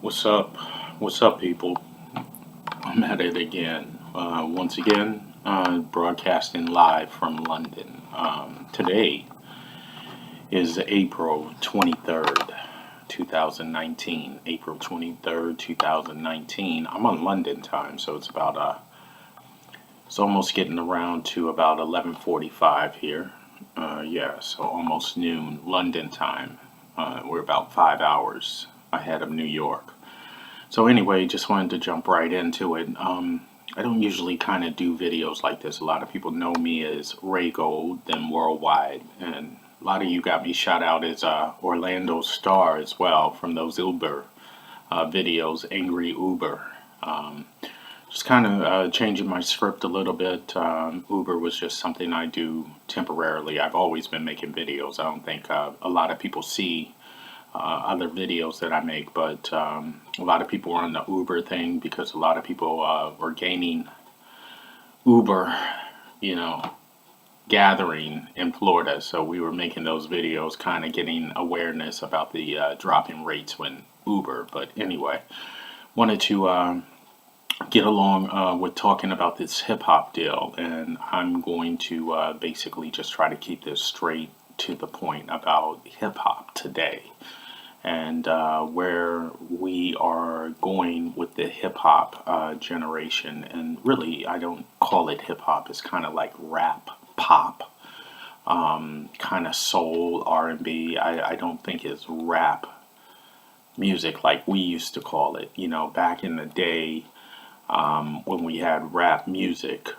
What's up? What's up, people? I'm at it again. Once again, broadcasting live from London. Today is April 23rd, 2019. April 23rd, 2019. I'm on London time, so it's almost getting around to about 11:45 here. Yeah, so almost noon London time. We're about 5 hours ahead of New York. So anyway, just wanted to jump right into it. I don't usually kind of do videos like this. A lot of people know me as Ray Gold, then Worldwide, and a lot of you got me shout out as Orlando Star as well from those Uber videos, Angry Uber. Um, just kind of changing my script a little bit. Uber was just something I do temporarily. I've always been making videos. I don't think a lot of people see other videos that I make, but a lot of people are on the Uber thing because a lot of people were gaining Uber, you know, gathering in Florida. So we were making those videos, kind of getting awareness about the dropping rates when Uber. But anyway, wanted to get along with talking about this hip hop deal, and I'm going to basically just try to keep this straight to the point about hip hop today and where we are going with the hip hop generation. And really, I don't call it hip hop. It's kind of like rap, pop, kind of soul, R&B. I don't think it's rap music like we used to call it. You know, back in the day when we had rap music.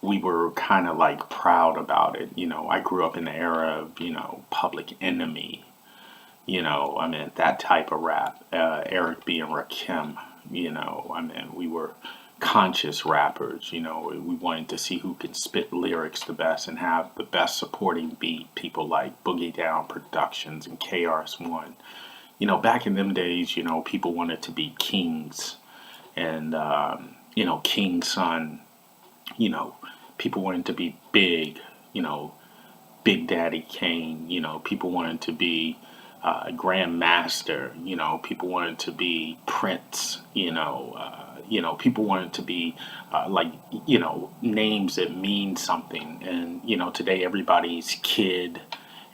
We were kind of like proud about it. You know, I grew up in the era of, Public Enemy, that type of rap, Eric B. and Rakim, we were conscious rappers, we wanted to see who could spit lyrics the best and have the best supporting beat, people like Boogie Down Productions and KRS-One. Back in them days, people wanted to be kings and, King's son, you know, people wanted to be big, Big Daddy Kane, people wanted to be Grandmaster, people wanted to be Prince, people wanted to be names that mean something. And, today everybody's kid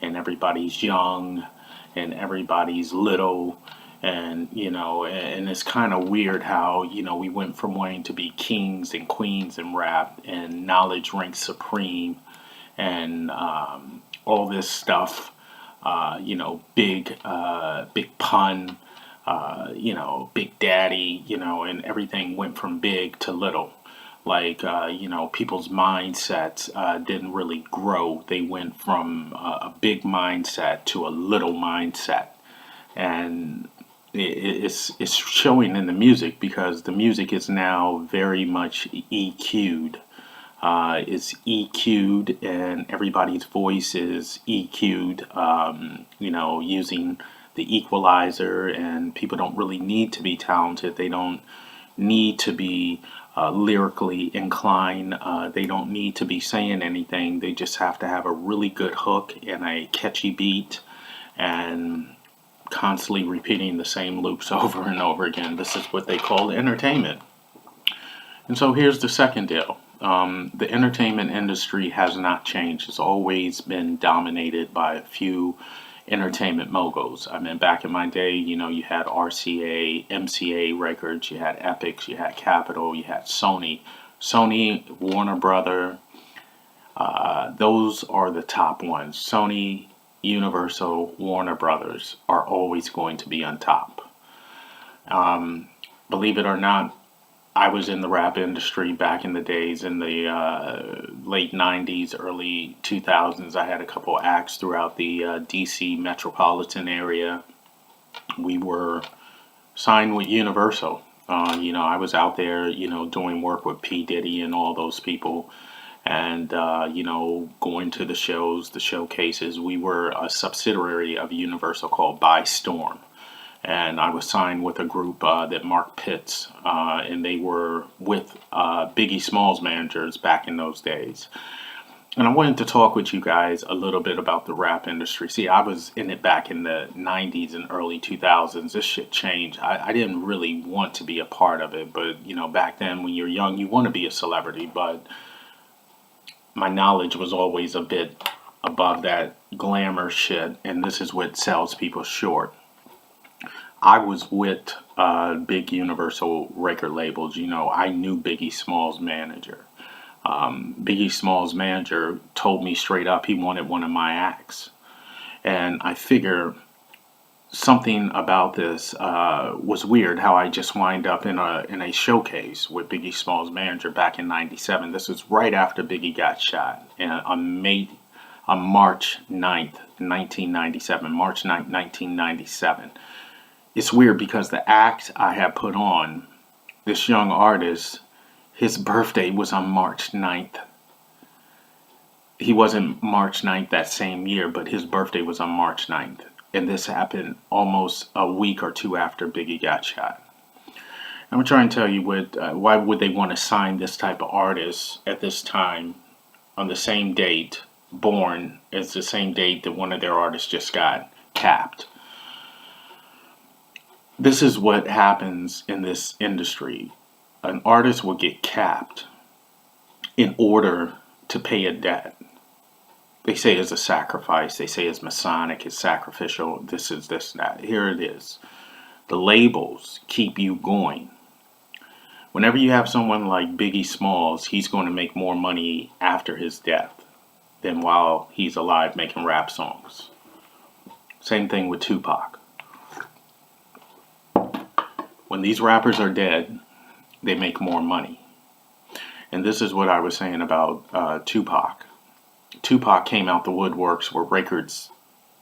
and everybody's young and everybody's little. And, and it's kind of weird how, we went from wanting to be kings and queens in rap and knowledge ranks supreme and all this stuff, big pun, Big Daddy, and everything went from big to little. Like, people's mindsets didn't really grow. They went from a big mindset to a little mindset. And it's showing in the music because the music is now very much EQ'd. It's EQ'd and everybody's voice is EQ'd, using the equalizer, and people don't really need to be talented. They don't need to be lyrically inclined. They don't need to be saying anything. They just have to have a really good hook and a catchy beat and constantly repeating the same loops over and over again. This is what they call entertainment. And so here's the second deal. The entertainment industry has not changed. It's always been dominated by a few entertainment moguls. I mean, back in my day, you had RCA, MCA Records, you had Epix, you had Capitol, you had Sony. Sony, Warner Brother, those are the top ones. Sony, Universal, Warner Brothers are always going to be on top. Believe it or not, I was in the rap industry back in the days in the late 90s, early 2000s. I had a couple acts throughout the DC metropolitan area. We were signed with Universal. I was out there, doing work with P. Diddy and all those people. And, going to the shows, the showcases. We were a subsidiary of Universal called By Storm. And I was signed with a group that Mark Pitts, and they were with Biggie Smalls managers back in those days. And I wanted to talk with you guys a little bit about the rap industry. See, I was in it back in the 90s and early 2000s. This shit changed. I didn't really want to be a part of it, but back then when you're young, you want to be a celebrity, but my knowledge was always a bit above that glamour shit, and this is what sells people short. I was with big Universal record labels. I knew Biggie Small's manager. Biggie Small's manager told me straight up he wanted one of my acts. And I figure something about this was weird, how I just wind up in a showcase with Biggie Small's manager back in 97. This was right after Biggie got shot on March 9th, 1997. March 9th, 1997. It's weird because the act I had put on, this young artist, his birthday was on March 9th. He wasn't March 9th that same year, but his birthday was on March 9th. And this happened almost a week or two after Biggie got shot. I'm going to try and tell you why would they want to sign this type of artist at this time on the same date, born as the same date that one of their artists just got capped. This is what happens in this industry. An artist will get capped in order to pay a debt. They say it's a sacrifice. They say it's Masonic, it's sacrificial. This is this, that. Here it is. The labels keep you going. Whenever you have someone like Biggie Smalls, he's going to make more money after his death than while he's alive making rap songs. Same thing with Tupac. When these rappers are dead, they make more money. And this is what I was saying about Tupac. Tupac came out the woodworks with records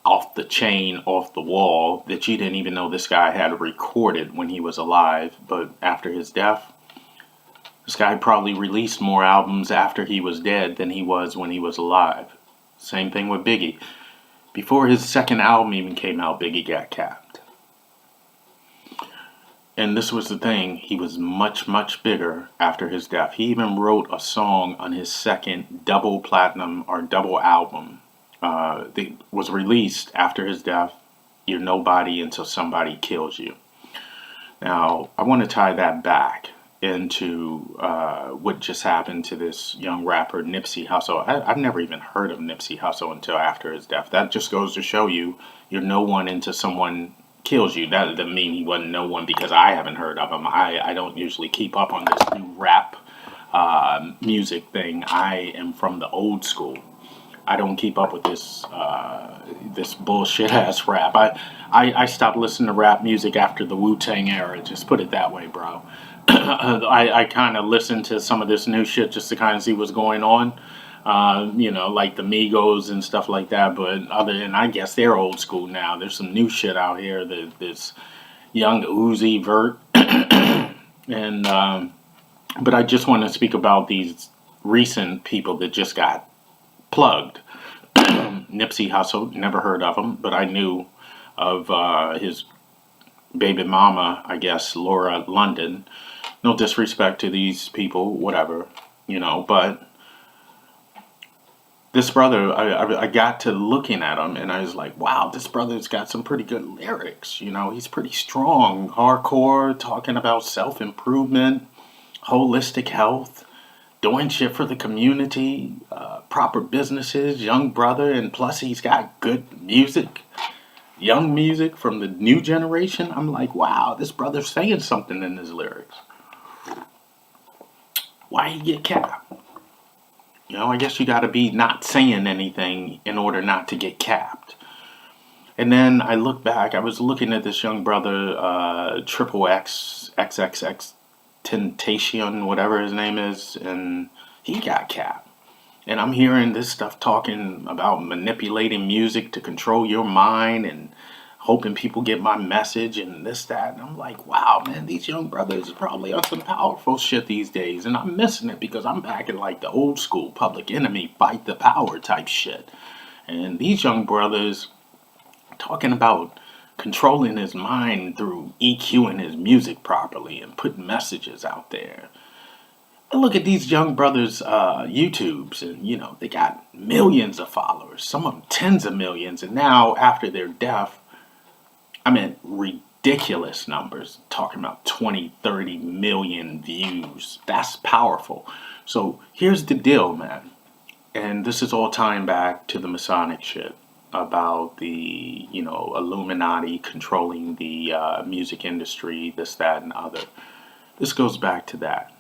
off the chain, off the wall, that you didn't even know this guy had recorded when he was alive. But after his death, this guy probably released more albums after he was dead than he was when he was alive. Same thing with Biggie. Before his second album even came out, Biggie got capped. And this was the thing, he was much, much bigger after his death. He even wrote a song on his second double platinum or double album that was released after his death. You're nobody until somebody kills you. Now, I want to tie that back into what just happened to this young rapper, Nipsey Hussle. I've never even heard of Nipsey Hussle until after his death. That just goes to show you, you're no one until someone kills you. That doesn't mean he wasn't no one because I haven't heard of him. I don't usually keep up on this new rap music thing. I am from the old school. I don't keep up with this this bullshit ass rap. I stopped listening to rap music after the Wu-Tang era. Just put it that way, bro. I kind of listened to some of this new shit just to kind of see what's going on. Like the Migos and stuff like that. But other than, I guess they're old school now. There's some new shit out here. This young Uzi Vert. And but I just want to speak about these recent people that just got plugged. Nipsey Hussle, never heard of him, but I knew of his baby mama, I guess, Laura London. No disrespect to these people, whatever, but this brother, I got to looking at him and I was like, wow, this brother's got some pretty good lyrics. He's pretty strong, hardcore, talking about self-improvement, holistic health, doing shit for the community, proper businesses, young brother, and plus he's got good music, young music from the new generation. I'm like, wow, this brother's saying something in his lyrics. Why he get capped? I guess you got to be not saying anything in order not to get capped. And then I look back, I was looking at this young brother, XXXtentacion, whatever his name is, and he got capped. And I'm hearing this stuff talking about manipulating music to control your mind and hoping people get my message and this, that. And I'm like, wow, man, these young brothers are probably on some powerful shit these days. And I'm missing it because I'm back in like the old school Public Enemy, fight the power type shit. And these young brothers talking about controlling his mind through EQing his music properly and putting messages out there. Look at these young brothers' YouTubes, and they got millions of followers. Some of them tens of millions, and now after their death, I mean ridiculous numbers. Talking about 20, 30 million views. That's powerful. So here's the deal, man. And this is all tying back to the Masonic shit about the Illuminati controlling the music industry, this, that, and other. This goes back to that.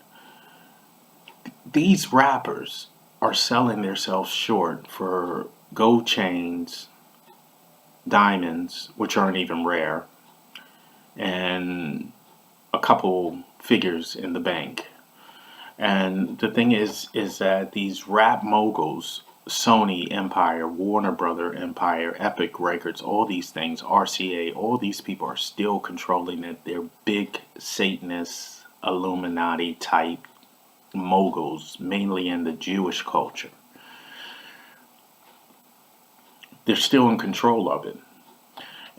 These rappers are selling themselves short for gold chains, diamonds, which aren't even rare, and a couple figures in the bank. And the thing is that these rap moguls, Sony Empire, Warner Brother Empire, Epic Records, all these things, RCA, all these people are still controlling it. They're big Satanist, Illuminati type moguls, mainly in the Jewish culture. They're still in control of it.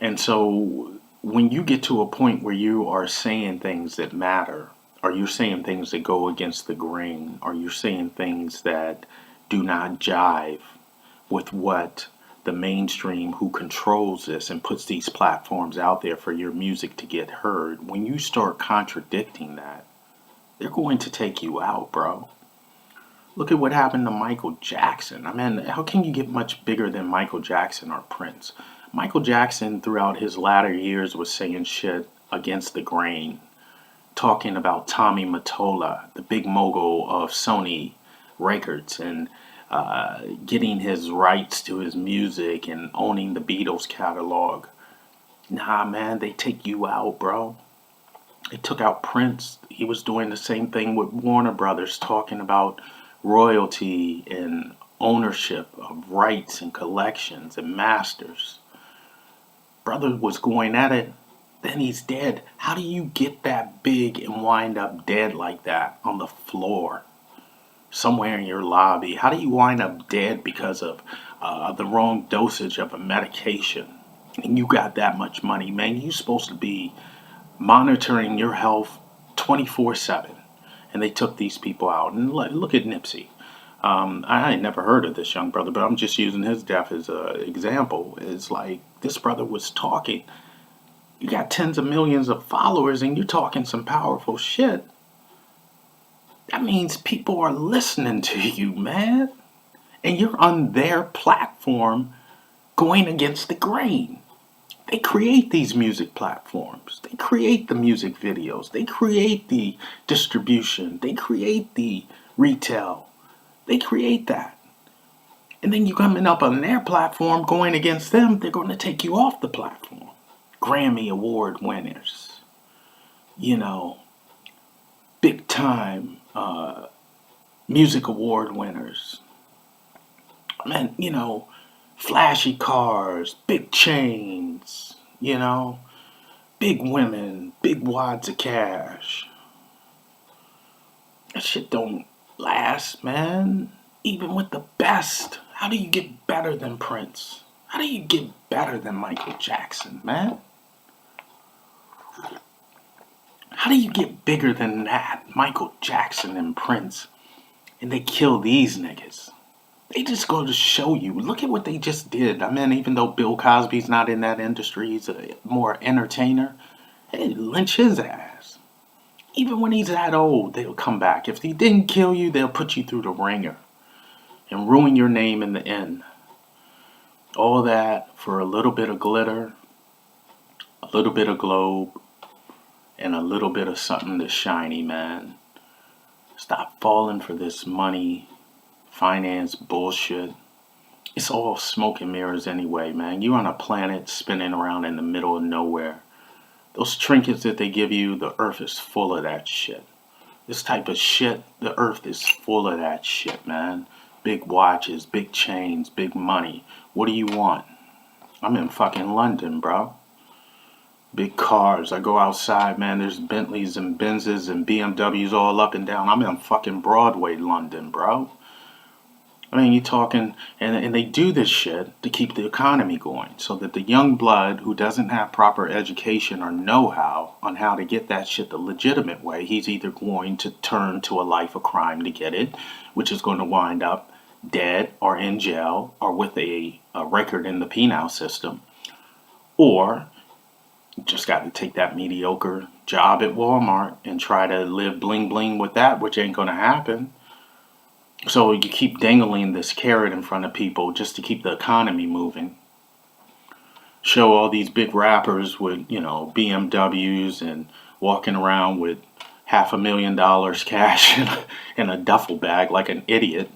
And so when you get to a point where you are saying things that matter, or you're saying things that go against the grain, or you're saying things that do not jive with what the mainstream who controls this and puts these platforms out there for your music to get heard, when you start contradicting that, they're going to take you out, bro. Look at what happened to Michael Jackson. I mean, how can you get much bigger than Michael Jackson or Prince? Michael Jackson, throughout his latter years, was saying shit against the grain, talking about Tommy Mottola, the big mogul of Sony Records, and getting his rights to his music and owning the Beatles catalog. Nah, man, they take you out, bro. They took out Prince. He was doing the same thing with Warner Brothers, talking about royalty and ownership of rights and collections and masters. Brother was going at it. Then he's dead. How do you get that big and wind up dead like that on the floor somewhere in your lobby? How do you wind up dead because of the wrong dosage of a medication? And you got that much money, man. You're supposed to be monitoring your health 24/7. And they took these people out. And look at Nipsey. I ain't never heard of this young brother, but I'm just using his death as an example. It's like this brother was talking. You got tens of millions of followers and you're talking some powerful shit. That means people are listening to you, man. And you're on their platform going against the grain. They create these music platforms. They create the music videos. They create the distribution. They create the retail. They create that. And then you coming up on their platform going against them, they're going to take you off the platform. Grammy Award winners, big time music award winners. Man, flashy cars, big chains, big women, big wads of cash. That shit don't last, man. Even with the best. How do you get better than Prince? How do you get better than Michael Jackson, man? How do you get bigger than that? Michael Jackson and Prince. And they kill these niggas. They just go to show you. Look at what they just did. I mean, even though Bill Cosby's not in that industry, he's a more entertainer. They lynch his ass. Even when he's that old, they'll come back. If he didn't kill you, they'll put you through the ringer and ruin your name in the end. All that for a little bit of glitter, a little bit of globe, and a little bit of something that's shiny, man. Stop falling for this money, finance bullshit. It's all smoke and mirrors anyway, man. You're on a planet spinning around in the middle of nowhere. Those trinkets that they give you, the earth is full of that shit. This type of shit, the earth is full of that shit, man. Big watches, big chains, big money. What do you want? I'm in fucking London, bro. Big cars. I go outside, man. There's Bentleys and Benzes and BMWs all up and down. I'm in fucking Broadway, London, bro. I mean, you're talking, and they do this shit to keep the economy going, so that the young blood who doesn't have proper education or know-how on how to get that shit the legitimate way, he's either going to turn to a life of crime to get it, which is going to wind up dead or in jail or with a record in the penal system, or just got to take that mediocre job at Walmart and try to live bling bling with that, which ain't going to happen. So you keep dangling this carrot in front of people just to keep the economy moving. Show all these big rappers with, BMWs and walking around with $500,000 cash in a duffel bag like an idiot,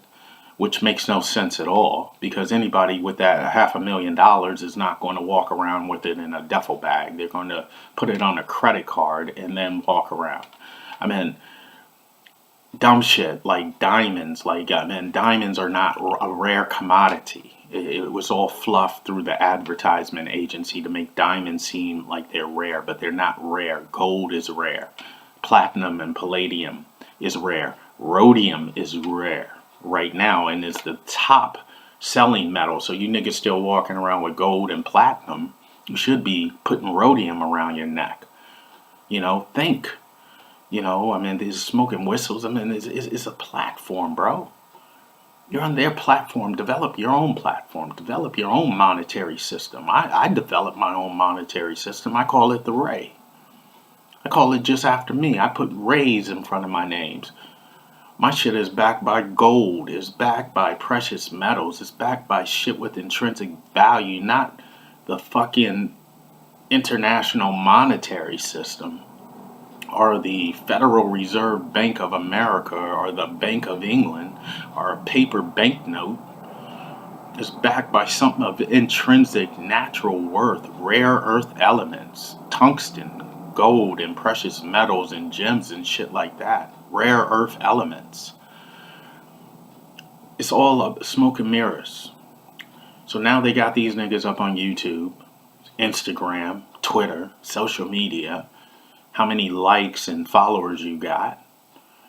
which makes no sense at all, because anybody with that $500,000 is not going to walk around with it in a duffel bag. They're going to put it on a credit card and then walk around. I mean, dumb shit like diamonds. Diamonds are not a rare commodity. It was all fluff through the advertisement agency to make diamonds seem like they're rare, but they're not rare. Gold is rare. Platinum and palladium is rare. Rhodium is rare right now, and it's the top selling metal. So you niggas still walking around with gold and platinum, you should be putting rhodium around your neck. Think. These smoking whistles, it's a platform, bro. You're on their platform. Develop your own platform. Develop your own monetary system. I developed my own monetary system. I call it the Ray. I call it just after me. I put Rays in front of my names. My shit is backed by gold. It's backed by precious metals. It's backed by shit with intrinsic value, not the fucking international monetary system, or the Federal Reserve Bank of America, or the Bank of England, or a paper banknote. Is backed by something of intrinsic natural worth, rare earth elements, tungsten, gold, and precious metals and gems and shit like that. Rare earth elements. It's all smoke and mirrors. So now they got these niggas up on YouTube, Instagram, Twitter, social media, how many likes and followers you got,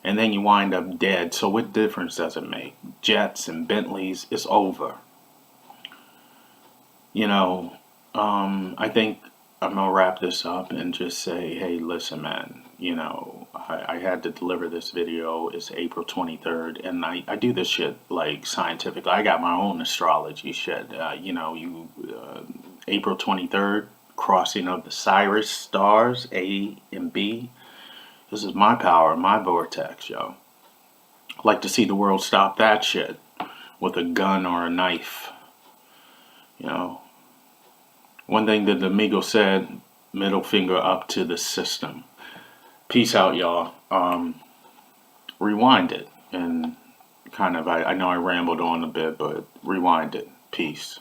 and then you wind up dead. So what difference does it make? Jets and Bentleys, it's over. I think I'm going to wrap this up and just say, hey, listen, man, I had to deliver this video. It's April 23rd, and I do this shit like scientifically. I got my own astrology shit. April 23rd, crossing of the Sirius stars, A and B. This is my power, my vortex, yo. I'd like to see the world stop that shit with a gun or a knife. One thing that the Amigo said, middle finger up to the system. Peace out, y'all. Rewind it. And I know I rambled on a bit, but rewind it. Peace.